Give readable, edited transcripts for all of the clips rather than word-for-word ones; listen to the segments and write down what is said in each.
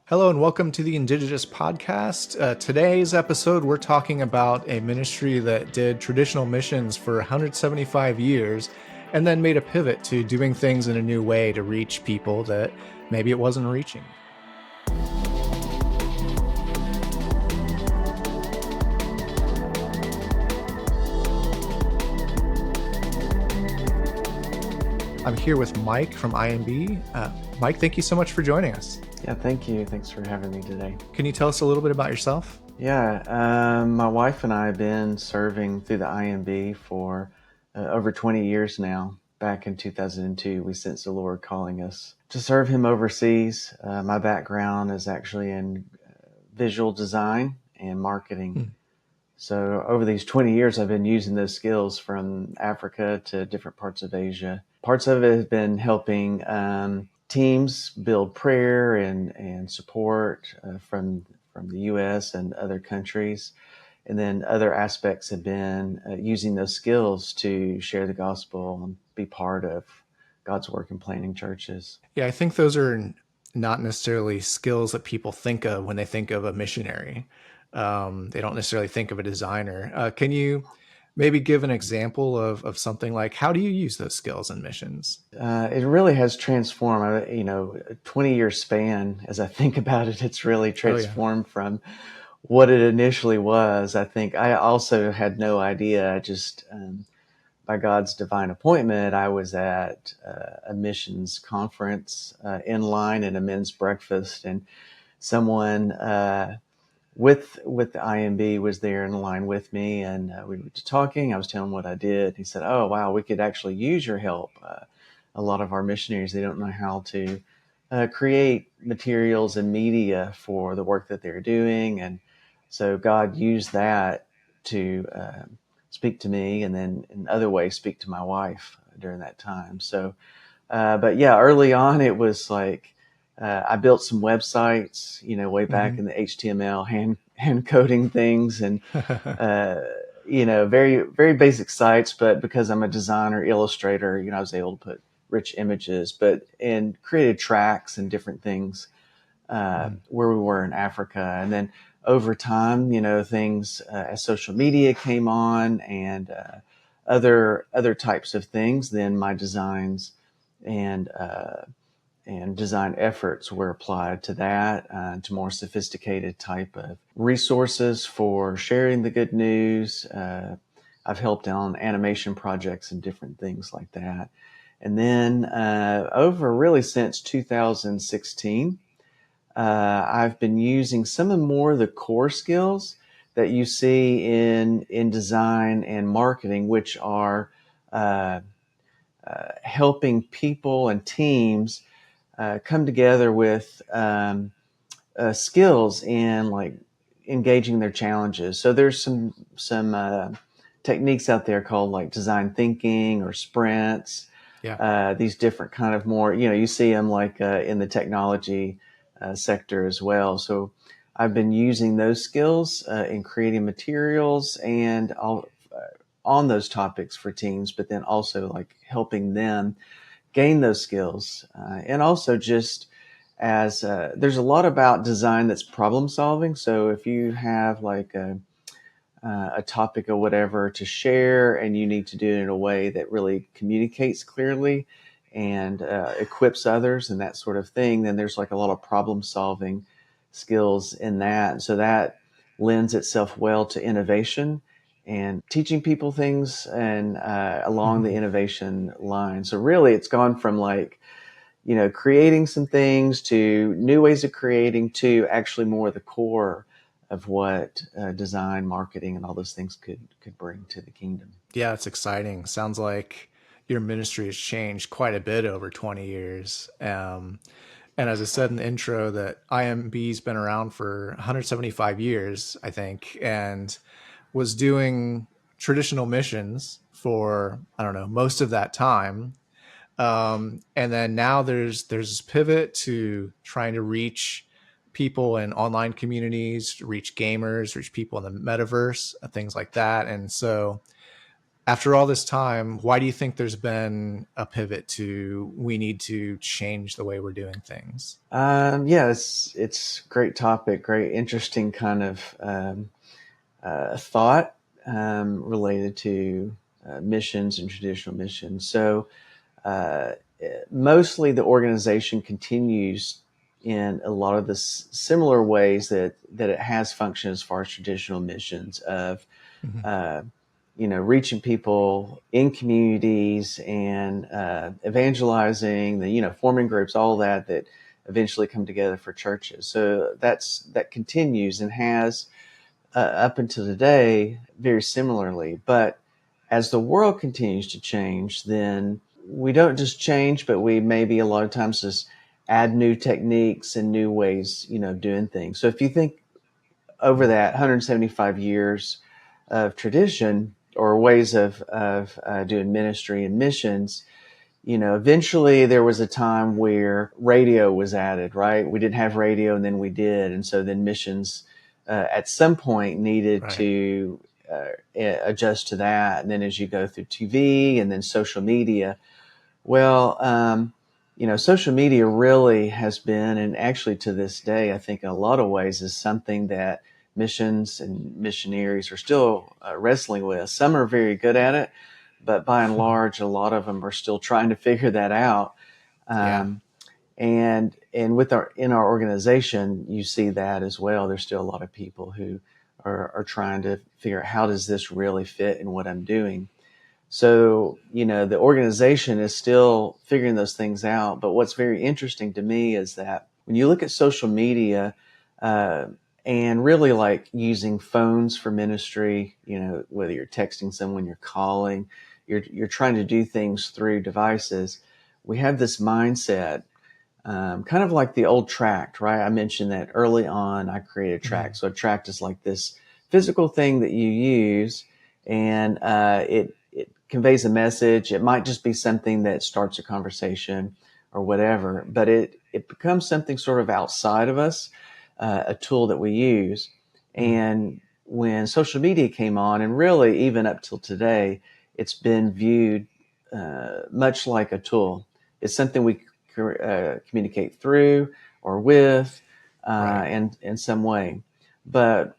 Hello and welcome to the Indigitous podcast. Today's episode, we're talking about a ministry that did traditional missions for 175 years and then made a pivot to doing things in a new way to reach people that maybe it wasn't reaching. I'm here with Mike from IMB. Mike, thank you so much for joining us. Yeah, thank you. Thanks for having me today. Can you tell us a little bit about yourself? Yeah, my wife and I have been serving through the IMB for over 20 years now. Back in 2002, we sensed the Lord calling us to serve Him overseas. My background is actually in visual design and marketing. So over these 20 years, I've been using those skills from Africa to different parts of Asia. Parts of it has been helping teams build prayer and support from the U.S. and other countries. And then other aspects have been using those skills to share the gospel and be part of God's work in planting churches. Yeah, I think those are not necessarily skills that people think of when they think of a missionary. They don't necessarily think of a designer. Can you maybe give an example of something like how do you use those skills in missions? It really has transformed, a 20-year span. As I think about it, it's really Oh, yeah. transformed from what it initially was. I think I also had no idea, just by God's divine appointment, I was at a missions conference in line at a men's breakfast, and someone with the IMB was there in the line with me, and we were talking. I was telling him what I did. He said, "Oh, wow, we could actually use your help. A lot of our missionaries, they don't know how to create materials and media for the work that they're doing." And so God used that to speak to me, and then in other ways speak to my wife during that time. So, but yeah, early on it was like I built some websites, way back Mm-hmm. in the HTML, hand coding things, and very very basic sites. But because I'm a designer, illustrator, I was able to put rich images, but and created tracks and different things where we were in Africa. And then over time, things as social media came on and other types of things, then my designs and design efforts were applied to that, to more sophisticated type of resources for sharing the good news. I've helped on animation projects and different things like that. And then over really since 2016, I've been using some of more of the core skills that you see in design and marketing, which are helping people and teams come together with skills in like engaging their challenges. So there's some techniques out there called like design thinking or sprints. Yeah. These different kind of more, you see them like in the technology sector as well. So I've been using those skills in creating materials and all, on those topics for teams, but then also like helping them gain those skills. And also just as there's a lot about design that's problem solving. So if you have like a topic or whatever to share and you need to do it in a way that really communicates clearly and equips others and that sort of thing, then there's like a lot of problem solving skills in that. And so that lends itself well to innovation and teaching people things and along the Mm-hmm. innovation line. So really it's gone from like, creating some things to new ways of creating to actually more the core of what design, marketing, and all those things could bring to the kingdom. Yeah, it's exciting. Sounds like your ministry has changed quite a bit over 20 years. And as I said in the intro, that IMB's been around for 175 years, I think, and was doing traditional missions for, I don't know, most of that time. And then now there's this pivot to trying to reach people in online communities, reach gamers, reach people in the metaverse, things like that. And so After all this time, why do you think there's been a pivot to we need to change the way we're doing things? Yeah, it's a great topic, great interesting kind of thought related to missions and traditional missions. So uh, mostly the organization continues in a lot of the similar ways that it has functioned as far as traditional missions of Mm-hmm. uh, reaching people in communities and evangelizing, forming groups, all that eventually come together for churches. So that continues and has up until today very similarly. But as the world continues to change, then we don't just change, but we maybe a lot of times just add new techniques and new ways, doing things. So if you think over that 175 years of tradition or ways of doing ministry and missions, eventually there was a time where radio was added, right? We didn't have radio and then we did. And so then missions at some point needed Right. to adjust to that. And then as you go through TV and then social media, well, social media really has been, and actually to this day, I think in a lot of ways is something that missions and missionaries are still wrestling with. Some are very good at it, but by and large, a lot of them are still trying to figure that out. Yeah. Um, and with our organization, you see that as well. There's still a lot of people who are trying to figure out how does this really fit in what I'm doing. So, the organization is still figuring those things out. But what's very interesting to me is that when you look at social media, uh, and really like using phones for ministry, whether you're texting someone, you're calling, you're trying to do things through devices, we have this mindset, kind of like the old tract, right? I mentioned that early on I created tract. Mm-hmm. So a tract is like this physical thing that you use, and it conveys a message. It might just be something that starts a conversation or whatever, but it becomes something sort of outside of us, a tool that we use. And when social media came on, and really even up till today, it's been viewed much like a tool. It's something we communicate through or with Right. in some way. But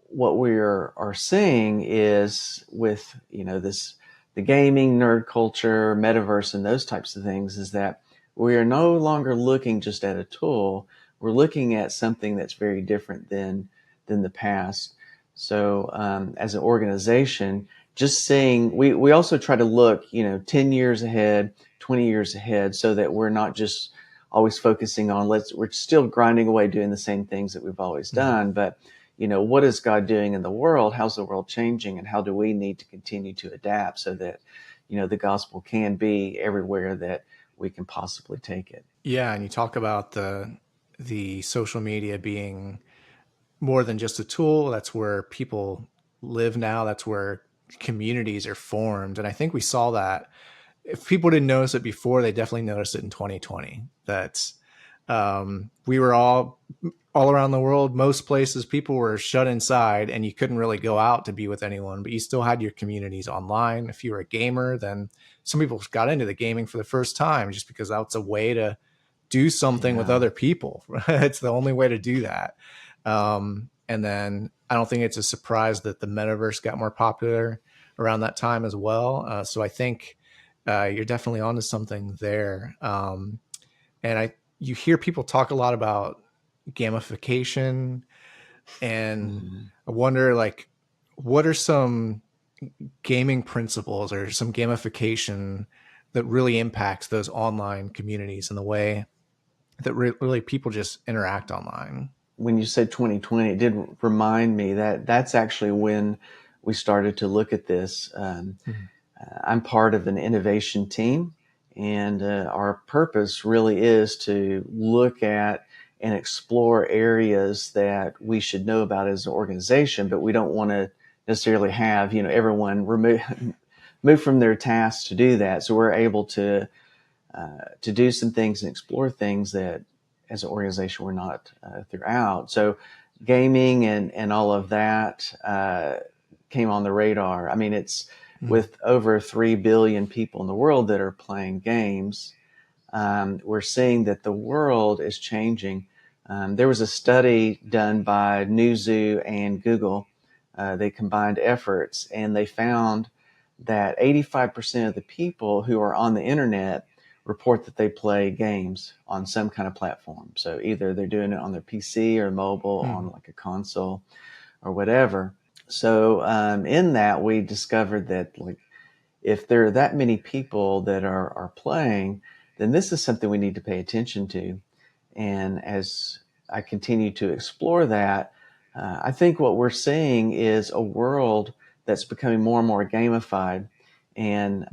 what we are seeing is with this the gaming nerd culture, metaverse, and those types of things is that we are no longer looking just at a tool. We're looking at something that's very different than the past. So as an organization, just saying we also try to look 10 years ahead, 20 years ahead, so that we're not just always focusing on we're still grinding away doing the same things that we've always Mm-hmm. done, but what is God doing in the world? How's the world changing? And how do we need to continue to adapt so that, the gospel can be everywhere that we can possibly take it? Yeah, and you talk about the social media being more than just a tool. That's where people live now. That's where communities are formed. And I think we saw that. If people didn't notice it before, they definitely noticed it in 2020. That we were all around the world, most places, people were shut inside and you couldn't really go out to be with anyone, but you still had your communities online. If you were a gamer, then some people got into the gaming for the first time just because that's a way to do something with Yeah. other people. It's the only way to do that. And then I don't think it's a surprise that the metaverse got more popular around that time as well. So I think you're definitely onto something there. And you hear people talk a lot about gamification, and Mhm. I wonder, like, what are some gaming principles or some gamification that really impacts those online communities in the way that really people just interact online? When you said 2020, it did remind me that that's actually when we started to look at this. Mm-hmm. I'm part of an innovation team, and our purpose really is to look at and explore areas that we should know about as an organization, but we don't want to necessarily have everyone move from their tasks to do that. So we're able to do some things and explore things that as an organization we're not throughout. So gaming and all of that came on the radar. I mean, with over 3 billion people in the world that are playing games, we're seeing that the world is changing. There was a study done by Newzoo and Google. They combined efforts and they found that 85% of the people who are on the internet report that they play games on some kind of platform. So either they're doing it on their PC or mobile, on like a console or whatever. So in that, we discovered that like if there are that many people that are playing, then this is something we need to pay attention to. And as I continue to explore that, I think what we're seeing is a world that's becoming more and more gamified. And,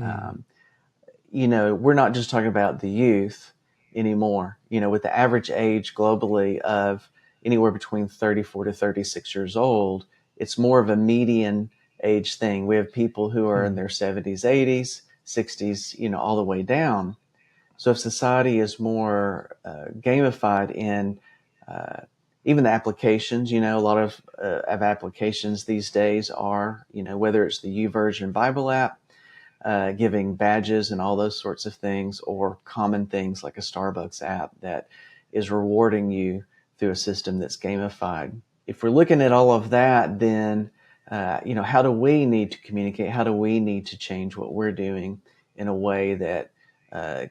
we're not just talking about the youth anymore, with the average age globally of anywhere between 34 to 36 years old, it's more of a median age thing. We have people who are in their 70s, 80s, 60s, all the way down. So if society is more gamified in even the applications, a lot of applications these days are, whether it's the YouVersion Bible app, giving badges and all those sorts of things, or common things like a Starbucks app that is rewarding you through a system that's gamified. If we're looking at all of that, then how do we need to communicate? How do we need to change what we're doing in a way that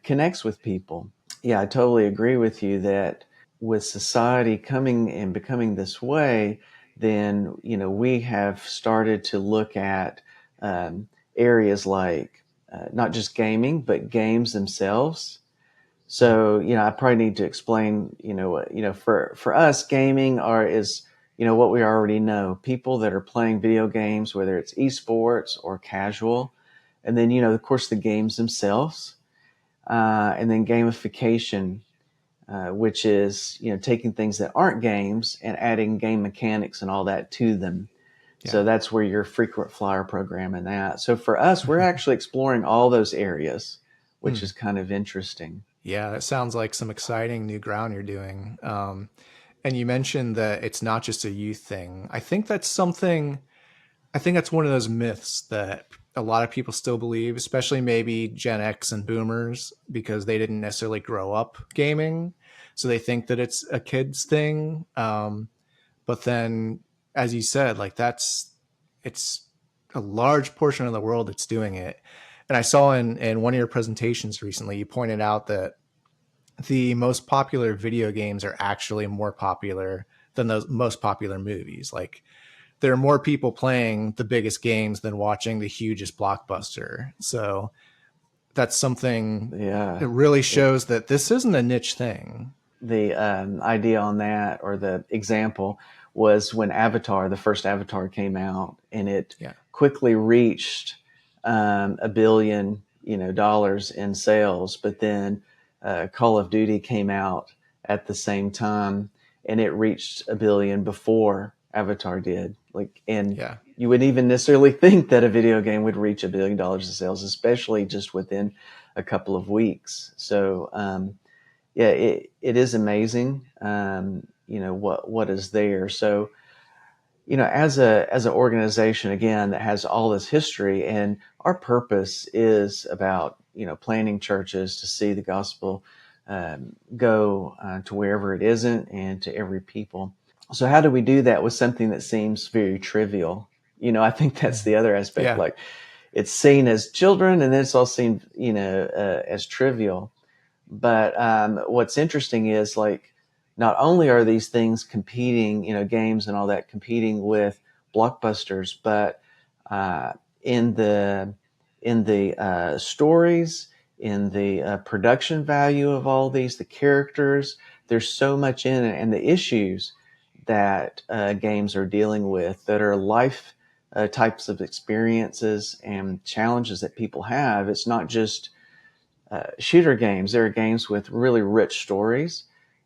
connects with people? Yeah, I totally agree with you that with society coming and becoming this way, then we have started to look at areas like not just gaming, but games themselves. So, I probably need to explain, for us, gaming is, what we already know. People that are playing video games, whether it's esports or casual, and then, of course, the games themselves, and then gamification, which is, taking things that aren't games and adding game mechanics and all that to them. Yeah. So that's where your frequent flyer program and that. So for us, we're actually exploring all those areas, which is kind of interesting. Yeah, that sounds like some exciting new ground you're doing. And you mentioned that it's not just a youth thing. I think that's one of those myths that a lot of people still believe, especially maybe Gen X and boomers, because they didn't necessarily grow up gaming. So they think that it's a kid's thing. But then, as you said, like it's a large portion of the world that's doing it. And I saw in one of your presentations recently, you pointed out that the most popular video games are actually more popular than the most popular movies. Like there are more people playing the biggest games than watching the hugest blockbuster. So that's something Yeah. that really shows that this isn't a niche thing. The idea on that, or the example, was when Avatar, the first Avatar, came out, and it Yeah. quickly reached $1 billion, dollars in sales. But then Call of Duty came out at the same time, and it reached $1 billion before Avatar did. Like, and Yeah. you wouldn't even necessarily think that a video game would reach $1 billion in sales, especially just within a couple of weeks. So, yeah, it is amazing, what is there. So, as an organization, again, that has all this history, and our purpose is about, planting churches to see the gospel go to wherever it isn't and to every people. So how do we do that with something that seems very trivial? I think that's the other aspect. Yeah. Like, it's seen as children, and then it's all seen, as trivial. But what's interesting is, like, not only are these things competing, games and all that competing with blockbusters, but uh, in the stories, in the production value of all these, the characters, there's so much in it, and the issues that games are dealing with that are life types of experiences and challenges that people have. It's not just shooter games. There are games with really rich stories.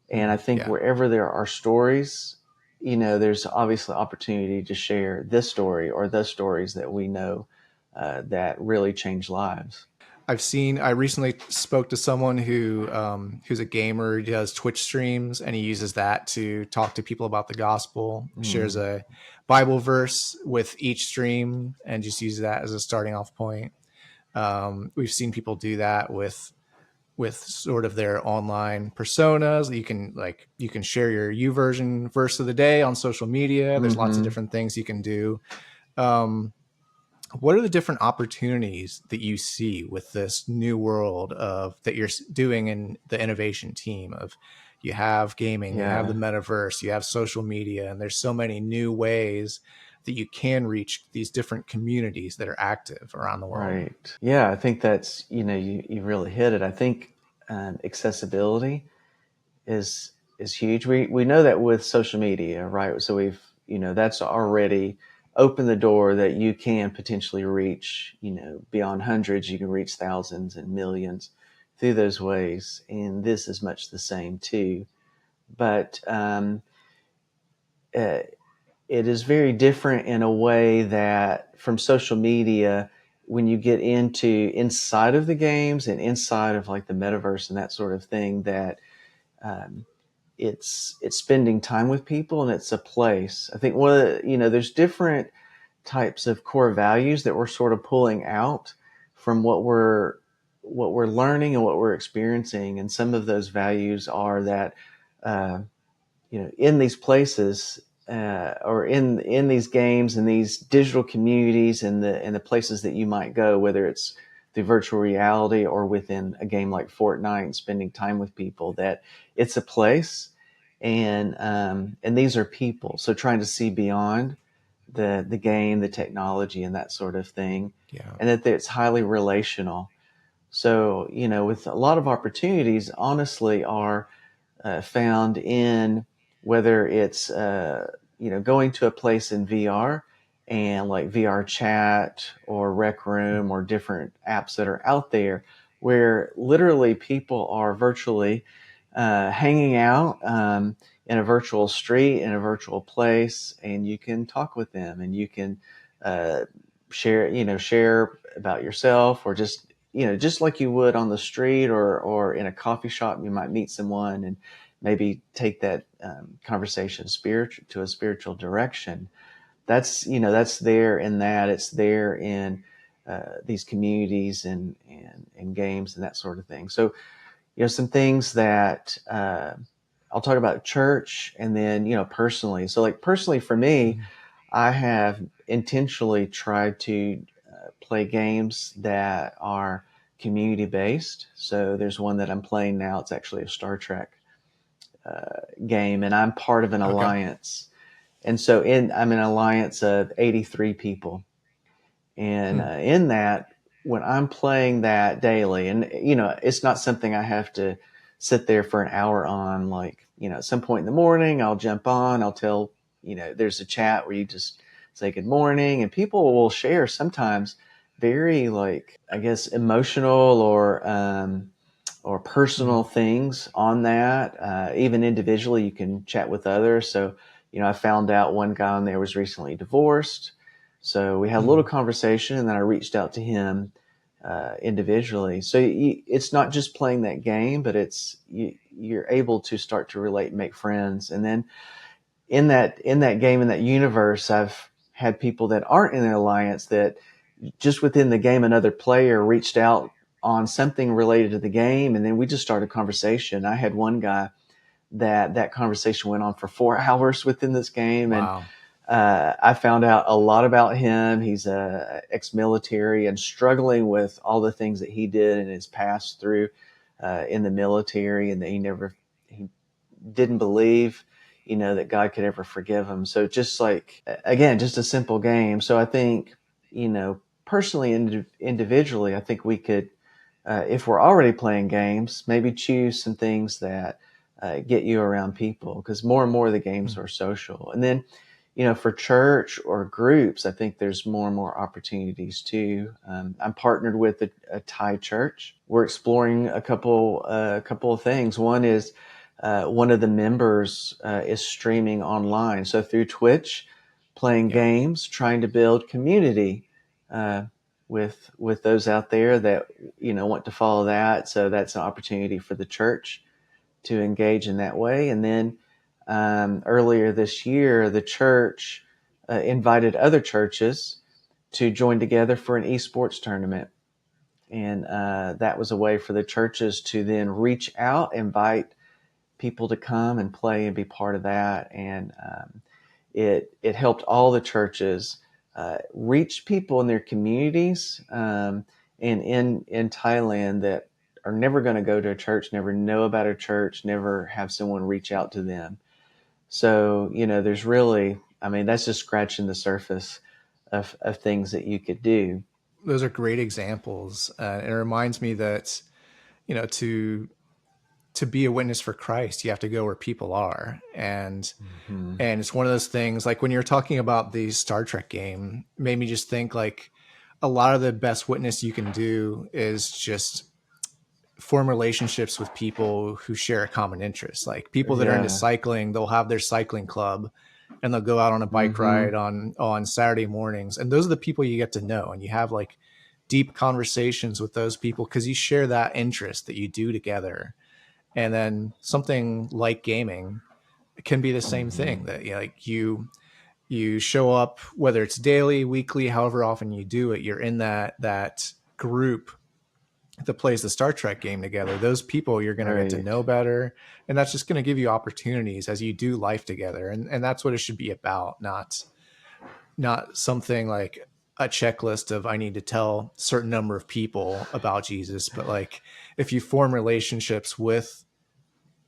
And I think Yeah. wherever there are stories, there's obviously opportunity to share this story or the stories that we know that really change lives. I recently spoke to someone who's a gamer. He does Twitch streams, and he uses that to talk to people about the gospel. Shares Mm, a Bible verse with each stream, and just use that as a starting off point. We've seen people do that with sort of their online personas. You can share your YouVersion verse of the day on social media. There's lots of mm-hmm. different things you can do. Um, what are the different opportunities that you see with this new world of that you're doing in the innovation team of you have gaming, you have the Yeah. metaverse, you have social media, and there's so many new ways that you can reach these different communities that are active around the world. Right. Yeah, I think that's, you really hit it. I think accessibility is huge. We know that with social media, right? So that's already opened the door that you can potentially reach, beyond hundreds, you can reach thousands and millions through those ways. And this is much the same too. But uh, it is very different in a way that from social media, when you get into inside of the games and inside of like the metaverse and that sort of thing, that um, it's spending time with people and it's a place. I think there's different types of core values that we're sort of pulling out from what we're learning and what we're experiencing, and some of those values are that uh, in these places, or in these games and these digital communities and the places that you might go, whether it's through virtual reality or within a game like Fortnite and spending time with people, that it's a place, and these are people. So trying to see beyond the game, the technology, and that sort of thing, Yeah. and that it's highly relational. So with a lot of opportunities, honestly, are found in whether it's going to a place in VR and like VR chat or Rec Room or different apps that are out there, where literally people are virtually hanging out in a virtual street, in a virtual place, and you can talk with them and you can uh, share about yourself, or just like you would on the street or in a coffee shop. You might meet someone and maybe take that conversation spiritual to a spiritual direction. That's there in that. It's there in these communities and games and that sort of thing. So some things that I'll talk about church, and then personally. So like personally for me, Mhm. I have intentionally tried to play games that are community based. So there's one that I'm playing now. It's actually a Star Trek game, and I'm part of an Okay. alliance. And so I'm an alliance of 83 people, and Hmm. in that, when I'm playing that daily, and it's not something I have to sit there for an hour on. Like at some point in the morning, I'll jump on. I'll tell there's a chat where you just say good morning, and people will share sometimes very, like, I guess, emotional or personal Hmm. things on that. Even individually, you can chat with others. So, I found out one guy on there was recently divorced. So we had a little Hmm. conversation, and then I reached out to him individually. So it's not just playing that game, but you're able to start to relate and make friends. And then in that game, in that universe, I've had people that aren't in the alliance that just within the game, another player reached out on something related to the game, and then we just started a conversation. I had one guy that conversation went on for 4 hours within this game, and Wow. I found out a lot about him. He's a ex-military and struggling with all the things that he did in his past through in the military, and that he didn't believe, that God could ever forgive him. So just like, again, just a simple game. So I think, personally and individually, I think we could, if we're already playing games, maybe choose some things that get you around people, because more and more of the games Hmm. are social. And then, for church or groups, I think there's more and more opportunities too. I'm partnered with a Thai church. We're exploring a couple of things. One is one of the members is streaming online, so through Twitch, playing Yeah. games, trying to build community. Uh, with those out there that want to follow that. So that's an opportunity for the church to engage in that way. And then earlier this year, the church invited other churches to join together for an esports tournament. And that was a way for the churches to then reach out, invite people to come and play and be part of that. And it helped all the churches reach people in their communities and in Thailand that are never going to go to a church, never know about a church, never have someone reach out to them. So, there's really, I mean, that's just scratching the surface of things that you could do. Those are great examples. It reminds me that, to be a witness for Christ, you have to go where people are. Mm-hmm. And it's one of those things, like when you're talking about the Star Trek game, made me just think like a lot of the best witness you can do is just form relationships with people who share a common interest. Like people that are into Yeah. cycling, they'll have their cycling club and they'll go out on a bike Mm-hmm. ride on Saturday mornings. And those are the people you get to know, and you have like deep conversations with those people because you share that interest that you do together. And then something like gaming can be the same Mm-hmm. thing, that you show up, whether it's daily, weekly, however often you do it, you're in that group that plays the Star Trek game together. Those people you're going to get to Right. know better, and that's just going to give you opportunities as you do life together. And that's what it should be about, not something like a checklist of I need to tell a certain number of people about Jesus, but like if you form relationships with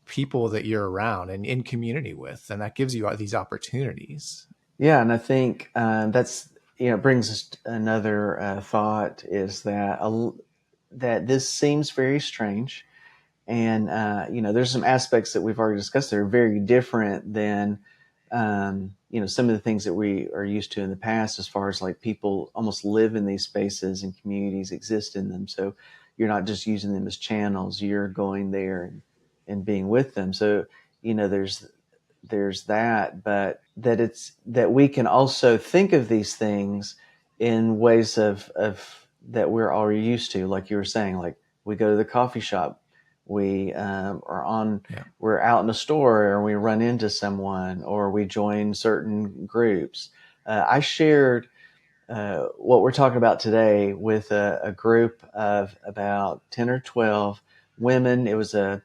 people that you're around and in community with, then that gives you these opportunities. Yeah, and I think that's brings us another thought is that this seems very strange, and there's some aspects that we've already discussed that are very different than some of the things that we are used to in the past, as far as like people almost live in these spaces and communities exist in them. So you're not just using them as channels; you're going there and being with them. So there's that, but that we can also think of these things in ways of that we're already used to, like you were saying, like we go to the coffee shop, we Yeah. we're out in a store, or we run into someone, or we join certain groups. I shared what we're talking about today with a group of about 10 or 12 women. It was a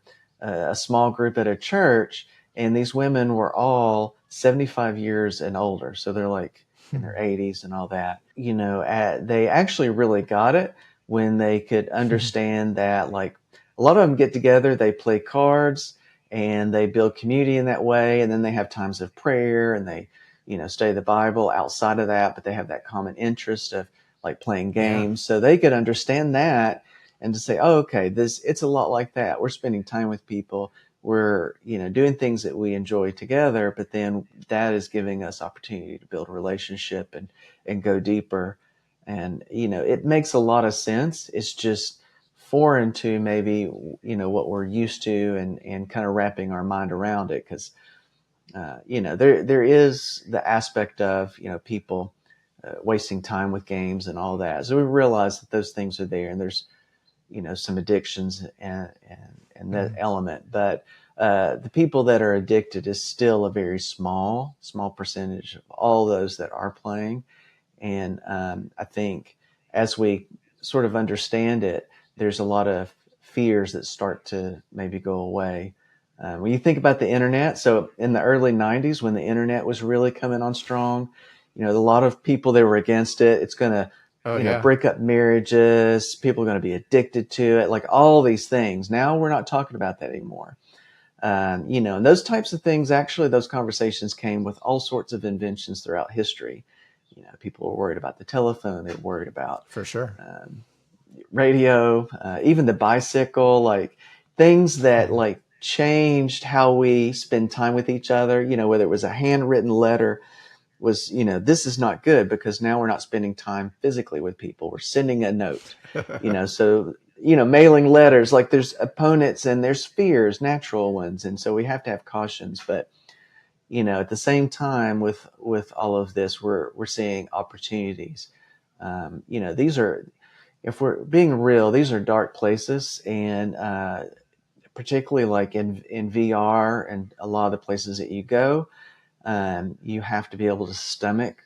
small group at a church, and these women were all 75 years and older. So they're like in their 80s and all that. They actually really got it when they could understand that, like, a lot of them get together, they play cards, and they build community in that way. And then they have times of prayer, and they study the Bible outside of that, but they have that common interest of like playing Yeah. games. So they could understand that and to say, oh, okay, it's a lot like that. We're spending time with people. We're, doing things that we enjoy together, but then that is giving us opportunity to build a relationship and go deeper. And, it makes a lot of sense. It's just foreign to maybe, what we're used to, and kind of wrapping our mind around it. Cause there is the aspect of people wasting time with games and all that. So we realize that those things are there, and there's some addictions and that Mhm. element. But the people that are addicted is still a very small percentage of all those that are playing. And I think as we sort of understand it, there's a lot of fears that start to maybe go away. When you think about the internet, so in the early 90s, when the internet was really coming on strong, a lot of people that were against it, it's going to, Oh yeah, break up marriages, people are going to be addicted to it, like all these things. Now we're not talking about that anymore. And those types of things, actually, those conversations came with all sorts of inventions throughout history. People were worried about the telephone, they were worried about for sure. um, radio, even the bicycle, like things that Mhm. like changed how we spend time with each other. Whether it was a handwritten letter, was, this is not good because now we're not spending time physically with people. We're sending a note, so, mailing letters, like there's opponents and there's fears, natural ones. And so we have to have cautions. But, at the same time with all of this, we're seeing opportunities These are, if we're being real, these are dark places, and particularly like in VR and a lot of the places that you go, you have to be able to stomach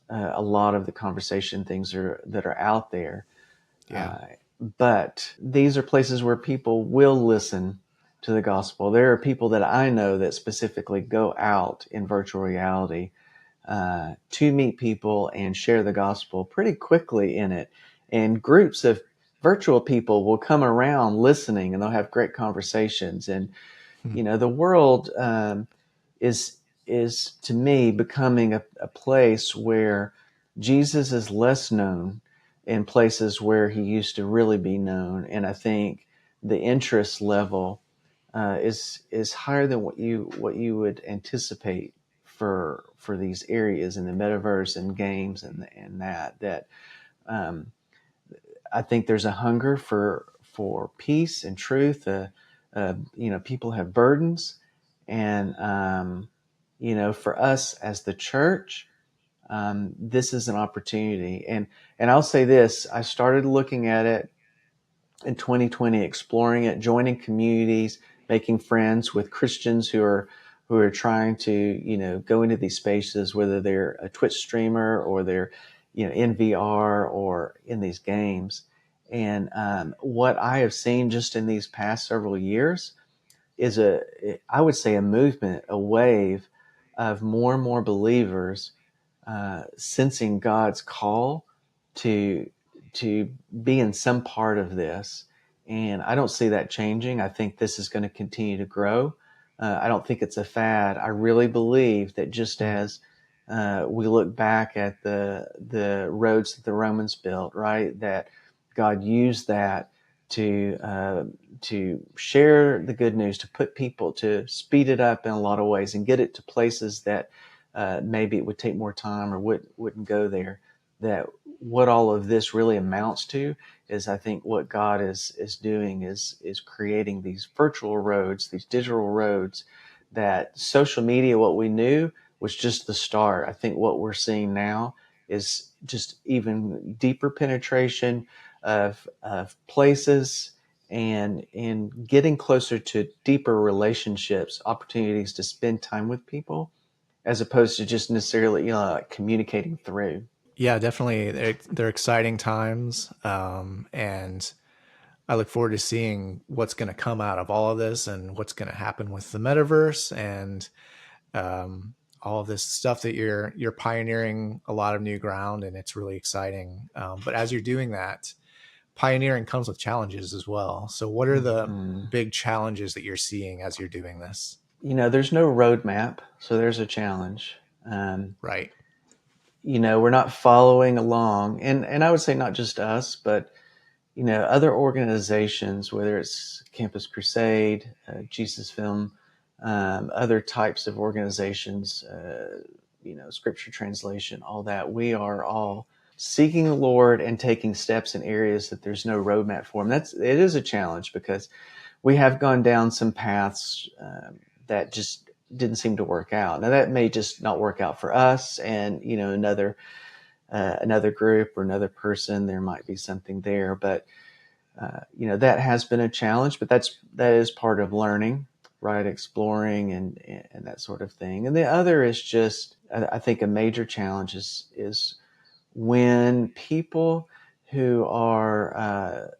a lot of the conversation things that are out there. Yeah. Uh, but these are places where people will listen to the gospel. There are people that I know that specifically go out in virtual reality to meet people and share the gospel pretty quickly in it. And groups of virtual people will come around listening, and they'll have great conversations. And Hmm. the world is to me becoming a place where Jesus is less known in places where he used to really be known. And I think the interest level is higher than what you would anticipate for these areas in the metaverse and games and that um, I think there's a hunger for peace and truth. People have burdens, and for us as the church, this is an opportunity. And I'll say this: I started looking at it in 2020, exploring it, joining communities, making friends with Christians who are trying to go into these spaces, whether they're a Twitch streamer or they're in VR or in these games. And what I have seen just in these past several years is I would say, a movement, a wave of more and more believers sensing God's call to to be in some part of this. And I don't see that changing. I think this is going to continue to grow. I don't think it's a fad. I really believe that just Hmm. as we look back at the roads that the Romans built, right? That God used that to share the good news, to put people, to speed it up in a lot of ways, and get it to places that maybe it would take more time or wouldn't go there. That what all of this really amounts to is, I think, what God is doing is creating these virtual roads, these digital roads. That social media, what we knew, was just the start. I think what we're seeing now is just even deeper penetration of places, and in getting closer to deeper relationships, opportunities to spend time with people, as opposed to just necessarily like communicating through. Yeah, definitely. They're exciting times. And I look forward to seeing what's going to come out of all of this and what's going to happen with the metaverse and all of this stuff that you're pioneering a lot of new ground, and it's really exciting. But as you're doing that, pioneering comes with challenges as well. So, what are the Hmm. big challenges that you're seeing as you're doing this? There's no roadmap, so there's a challenge. Um, Right. we're not following along, and I would say not just us, but other organizations, whether it's Campus Crusade, Jesus Film, other types of organizations, Scripture translation, all that. We are all seeking the Lord and taking steps in areas that there's no roadmap for. And it is a challenge, because we have gone down some paths that just didn't seem to work out. Now that may just not work out for us, and another group or another person. There might be something there, but that has been a challenge. But that is part of learning, right? Exploring and that sort of thing. And the other is just, I think, a major challenge is when people who are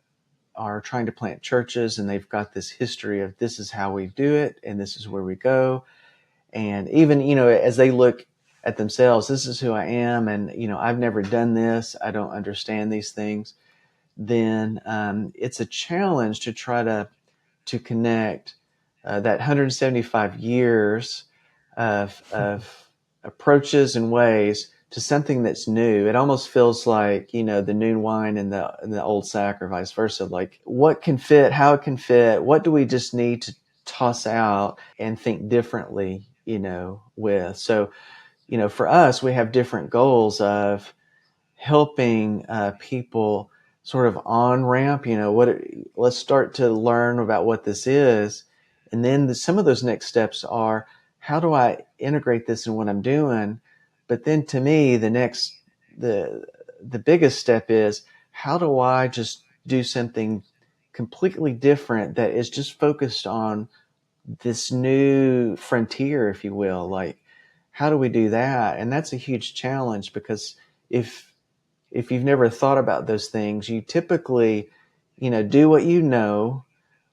trying to plant churches, and they've got this history of, this is how we do it and this is where we go. And even, as they look at themselves, this is who I am. And, I've never done this. I don't understand these things. Then it's a challenge to try to connect that 175 years of approaches and ways to something that's new. It almost feels like, the new wine and the old sack, or vice versa. Like, what can fit, how it can fit, what do we just need to toss out and think differently, with. So, for us, we have different goals of helping people sort of on ramp, let's start to learn about what this is. And then some of those next steps are, how do I integrate this in what I'm doing? But then, to me, the the biggest step is, how do I just do something completely different that is just focused on this new frontier, if you will? Like, how do we do that? And that's a huge challenge, because if you've never thought about those things, you typically, do what you know,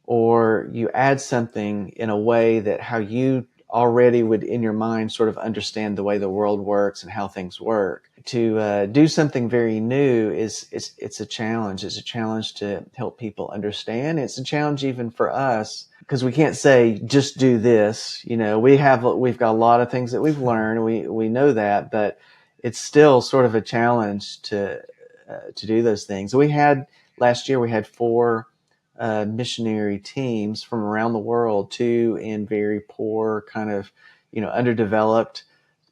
or you add something in a way that how you already would in your mind sort of understand the way the world works and how things work. To do something very new it's a challenge. It's a challenge to help people understand. It's a challenge even for us, because we can't say just do this. We've got a lot of things that we've learned. We know that, but it's still sort of a challenge to do those things. Last year we had 4 missionary teams from around the world, 2 in very poor, kind of, underdeveloped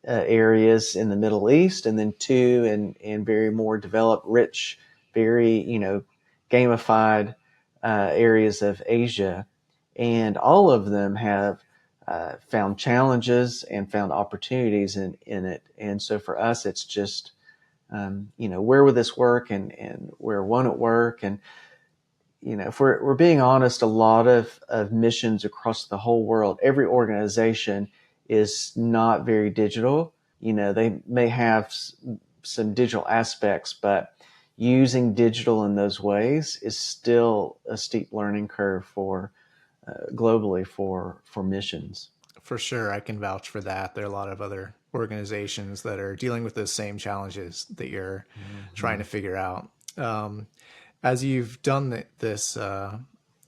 areas in the Middle East, and then 2 in very more developed, rich, very, gamified areas of Asia. And all of them have found challenges and found opportunities in it. And so for us, it's just, where will this work, and where won't it work? And if we're being honest, a lot of missions across the whole world, every organization is not very digital. They may have some digital aspects, but using digital in those ways is still a steep learning curve for globally for missions. For sure, I can vouch for that. There are a lot of other organizations that are dealing with those same challenges that you're trying Mm-hmm. to figure out. As you've done this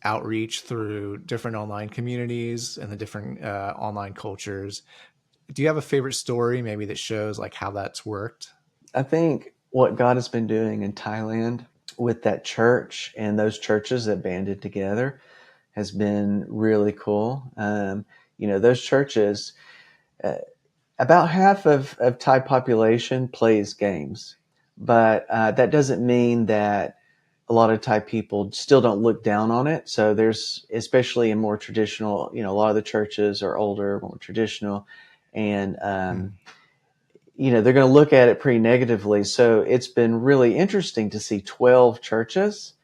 outreach through different online communities and the different online cultures, do you have a favorite story maybe that shows like how that's worked? I think what God has been doing in Thailand with that church and those churches that banded together has been really cool. Those churches, uh, about half of Thai population plays games, but that doesn't mean that a lot of Thai people still don't look down on it. So there's, especially in more traditional, a lot of the churches are older, more traditional, and Hmm. they're going to look at it pretty negatively. So it's been really interesting to see 12 churches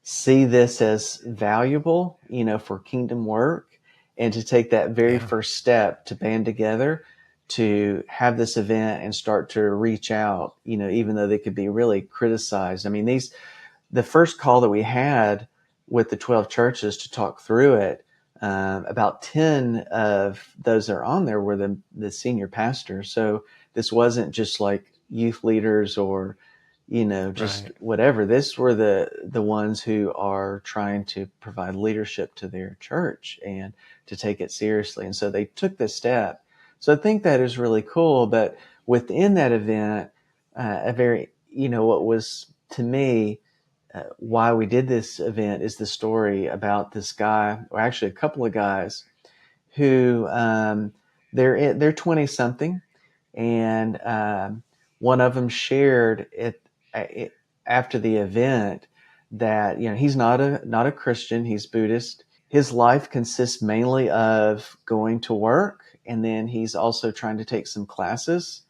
see this as valuable, for kingdom work, and to take that very Yeah. first step to band together to have this event and start to reach out, even though they could be really criticized. I mean, the first call that we had with the 12 churches to talk through it, about 10 of those that are on there were the senior pastors. So this wasn't just like youth leaders or, just Right. whatever. This were the ones who are trying to provide leadership to their church and to take it seriously. And so they took this step. So I think that is really cool. But within that event, a very, what was to me, why we did this event is the story about this guy, or actually a couple of guys who, they're 20 something, and one of them shared it after the event that he's not a Christian, he's Buddhist. His life consists mainly of going to work, and then he's also trying to take some classes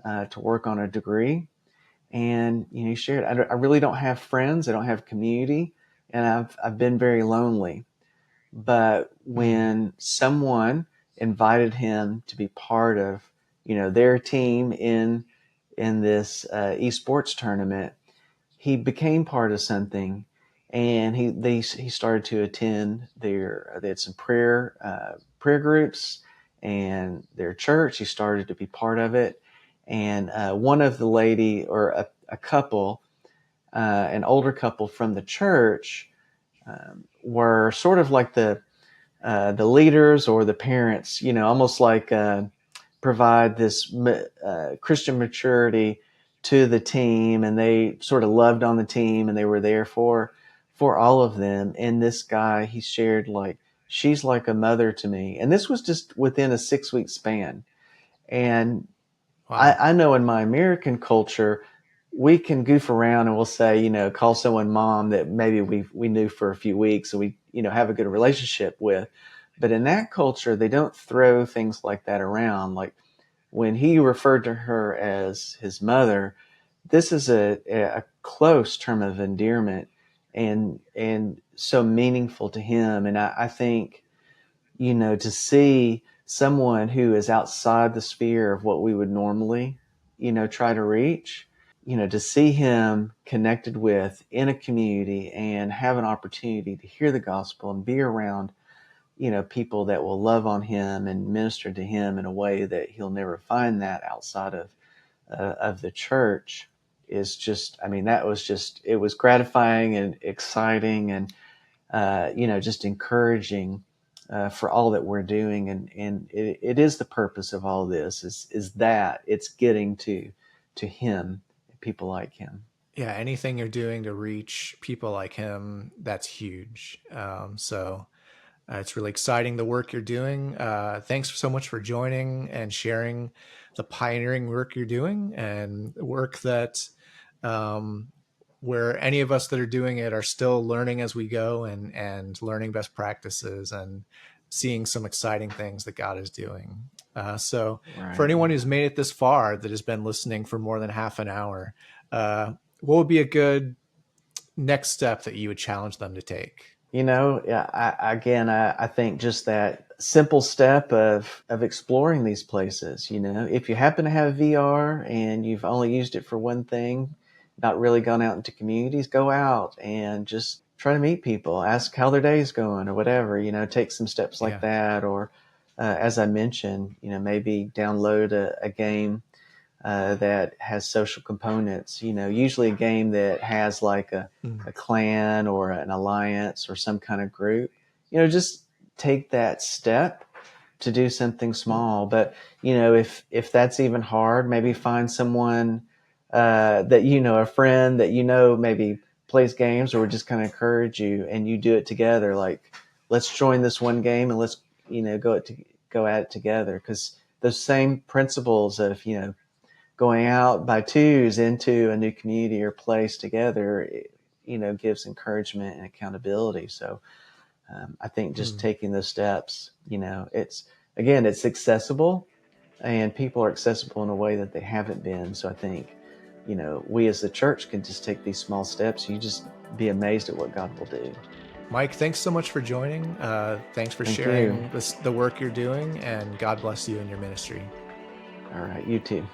to work on a degree. And he shared, I really don't have friends, I don't have community, and I've been very lonely. But Mm. when someone invited him to be part of their team in this esports tournament, he became part of something, and he started to attend they had some prayer groups and their church. He started to be part of it, and one of the lady, or a couple, an older couple from the church, were sort of like the leaders or the parents, almost like provide this Christian maturity to the team, and they sort of loved on the team, and they were there for all of them. And this guy, he shared, like, she's like a mother to me, and this was just within a 6-week span. And Wow. I know in my American culture, we can goof around and we'll say, call someone mom that maybe we knew for a few weeks and we, have a good relationship with. But in that culture, they don't throw things like that around. Like when he referred to her as his mother, this is a close term of endearment and so meaningful to him. And I think, to see someone who is outside the sphere of what we would normally, try to reach, to see him connected with in a community and have an opportunity to hear the gospel and be around, people that will love on him and minister to him in a way that he'll never find that outside of the church is just, I mean, that was just, it was gratifying and exciting and, just encouraging for all that we're doing. And it is the purpose of all this is that it's getting to him, people like him. Yeah, anything you're doing to reach people like him, that's huge. It's really exciting the work you're doing. Thanks so much for joining and sharing the pioneering work you're doing and work that um, where any of us that are doing it are still learning as we go and learning best practices and seeing some exciting things that God is doing. So for Right. anyone Yeah. who's made it this far that has been listening for more than half an hour, what would be a good next step that you would challenge them to take? Yeah, I think just that simple step of exploring these places. If you happen to have VR and you've only used it for one thing, not really gone out into communities, go out and just try to meet people, ask how their day's going or whatever. Take some steps like Yeah. that, or as I mentioned, maybe download a game that has social components. Usually a game that has like a Mm. clan or an alliance or some kind of group. Just take that step to do something small. But if that's even hard, maybe find someone that a friend that maybe plays games or would just kind of encourage you, and you do it together. Like, let's join this one game and let's go at it together, because those same principles of going out by twos into a new community or place together, gives encouragement and accountability. So I think just Mm. taking those steps, it's accessible, and people are accessible in a way that they haven't been. So I think, we as the church can just take these small steps. You just be amazed at what God will do. Mike, thanks so much for joining. Thanks for Thank you. sharing the work you're doing, and God bless you in your ministry. All right. You too.